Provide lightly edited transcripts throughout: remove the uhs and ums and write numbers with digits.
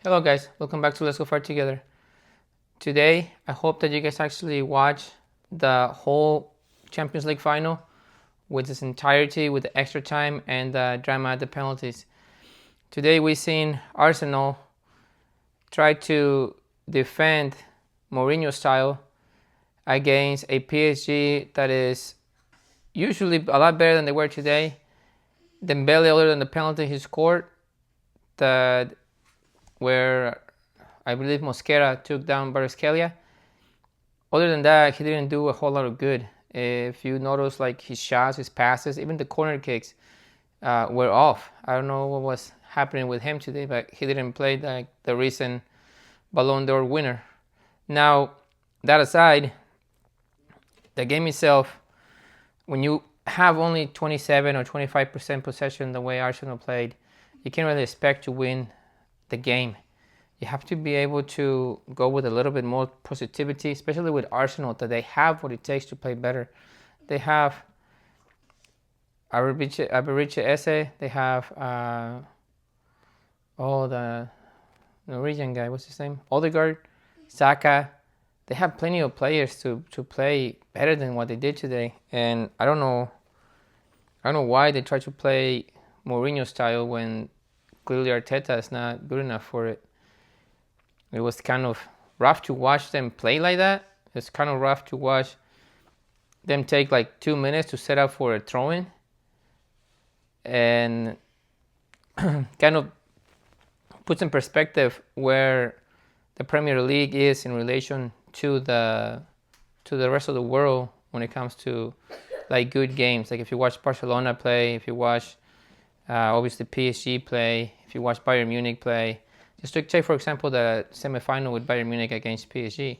Hello guys, welcome back to Let's Go Far Together. Today, I hope that you guys actually watch the whole Champions League final with its entirety, with the extra time and the drama at the penalties. Today we've seen Arsenal try to defend Mourinho style against a PSG that is usually a lot better than they were today. Dembele, other than the penalty he scored, that where I believe Mosquera took down Kvaratskhelia. Other than that, he didn't do a whole lot of good. If you notice, like his shots, his passes, even the corner kicks were off. I don't know what was happening with him today, but he didn't play like the recent Ballon d'Or winner. Now, that aside, the game itself, when you have only 27 or 25% possession the way Arsenal played, you can't really expect to win the game. You have to be able to go with a little bit more positivity, especially with Arsenal, that they have what it takes to play better. They have Aberiche Esse, they have the Norwegian guy, what's his name? Odegaard, Saka. They have plenty of players to play better than what they did today. And I don't know why they try to play Mourinho style when clearly Arteta is not good enough for it. It was kind of rough to watch them play like that. It's kind of rough to watch them take like 2 minutes to set up for a throw-in and kind of puts in perspective where the Premier League is in relation to the rest of the world when it comes to like good games. Like if you watch Barcelona play, if you watch obviously PSG play, if you watch Bayern Munich play. Just to take, for example, the semi-final with Bayern Munich against PSG.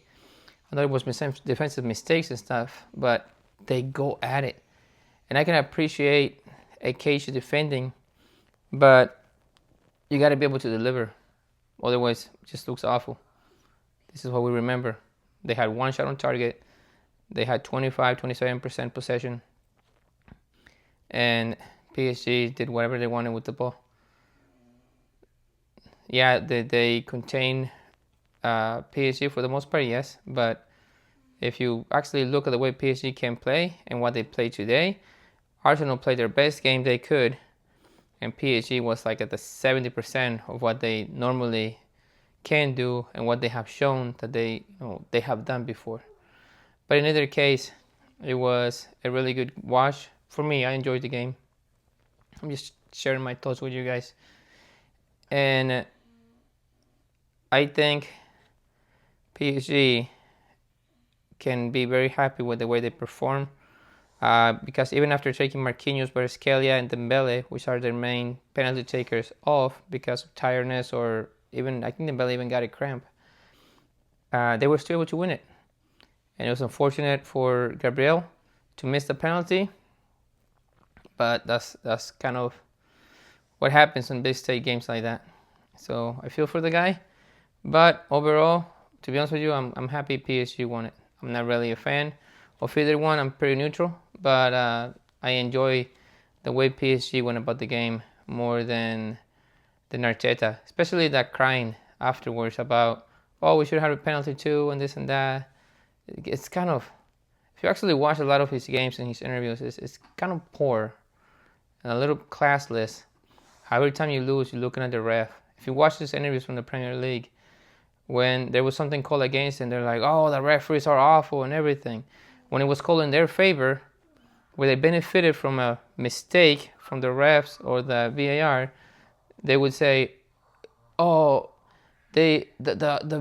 I know it was defensive mistakes and stuff, but they go at it. And I can appreciate Acacia defending, but you got to be able to deliver. Otherwise, it just looks awful. This is what we remember. They had one shot on target. They had 27% possession. And PSG did whatever they wanted with the ball. Yeah, they contain PSG for the most part, yes. But if you actually look at the way PSG can play and what they played today, Arsenal played their best game they could, and PSG was like at the 70% of what they normally can do and what they have shown that they have done before. But in either case, it was a really good watch. For me, I enjoyed the game. I'm just sharing my thoughts with you guys. And I think PSG can be very happy with the way they perform because even after taking Marquinhos, Kvaratskhelia, and Dembele, which are their main penalty takers, off because of tiredness or even, I think Dembele even got a cramp, they were still able to win it. And it was unfortunate for Gabriel to miss the penalty, but that's kind of what happens in big state games like that. So I feel for the guy. But overall, to be honest with you, I'm happy PSG won it. I'm not really a fan of either one. I'm pretty neutral, but I enjoy the way PSG went about the game more than Arteta, especially that crying afterwards about, we should have a penalty too and this and that. It's kind of, if you actually watch a lot of his games and his interviews, it's kind of poor and a little classless. Every time you lose, you're looking at the ref. If you watch his interviews from the Premier League, when there was something called against them, they're like, the referees are awful and everything. When it was called in their favor, where they benefited from a mistake from the refs or the VAR, they would say, the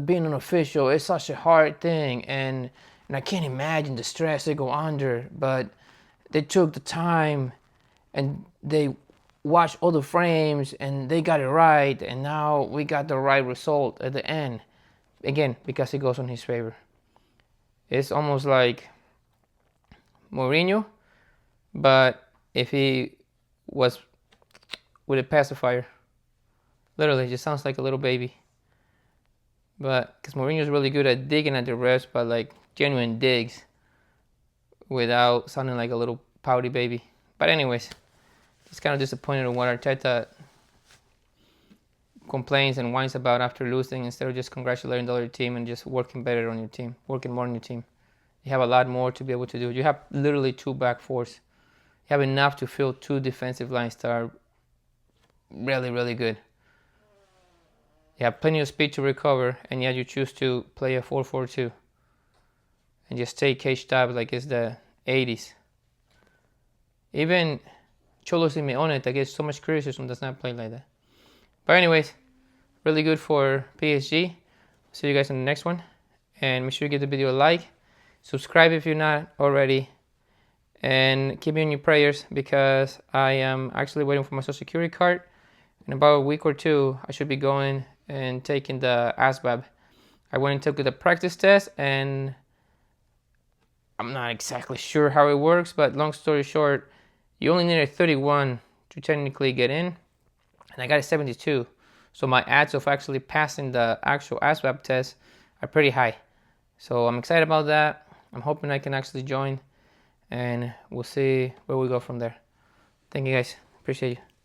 being an official is such a hard thing, and I can't imagine the stress they go under, but they took the time and they watched all the frames and they got it right, and now we got the right result at the end. Again, because it goes on his favor. It's almost like Mourinho, but if he was with a pacifier. Literally, it just sounds like a little baby. But because Mourinho's really good at digging at the refs, but like genuine digs without sounding like a little pouty baby. But anyways, just kind of disappointed in what Arteta complains and whines about after losing, instead of just congratulating the other team and just working better on your team, working more on your team. You have a lot more to be able to do. You have literally 2 back fours. You have enough to fill 2 defensive lines that are really, really good. You have plenty of speed to recover, and yet you choose to play a 4-4-2 and just stay caged up like it's the 80s. Even Cholo Simeone, that gets so much criticism, does not play like that. But anyways, really good for PSG. See you guys in the next one. And make sure you give the video a like. Subscribe if you're not already. And keep me in your prayers, because I am actually waiting for my social security card. In about a week or 2, I should be going and taking the ASVAB. I went and took the practice test, and I'm not exactly sure how it works, but long story short, you only need a 31 to technically get in, and I got a 72. So my odds of actually passing the actual ASVAB test are pretty high. So I'm excited about that. I'm hoping I can actually join, and we'll see where we go from there. Thank you guys. Appreciate you.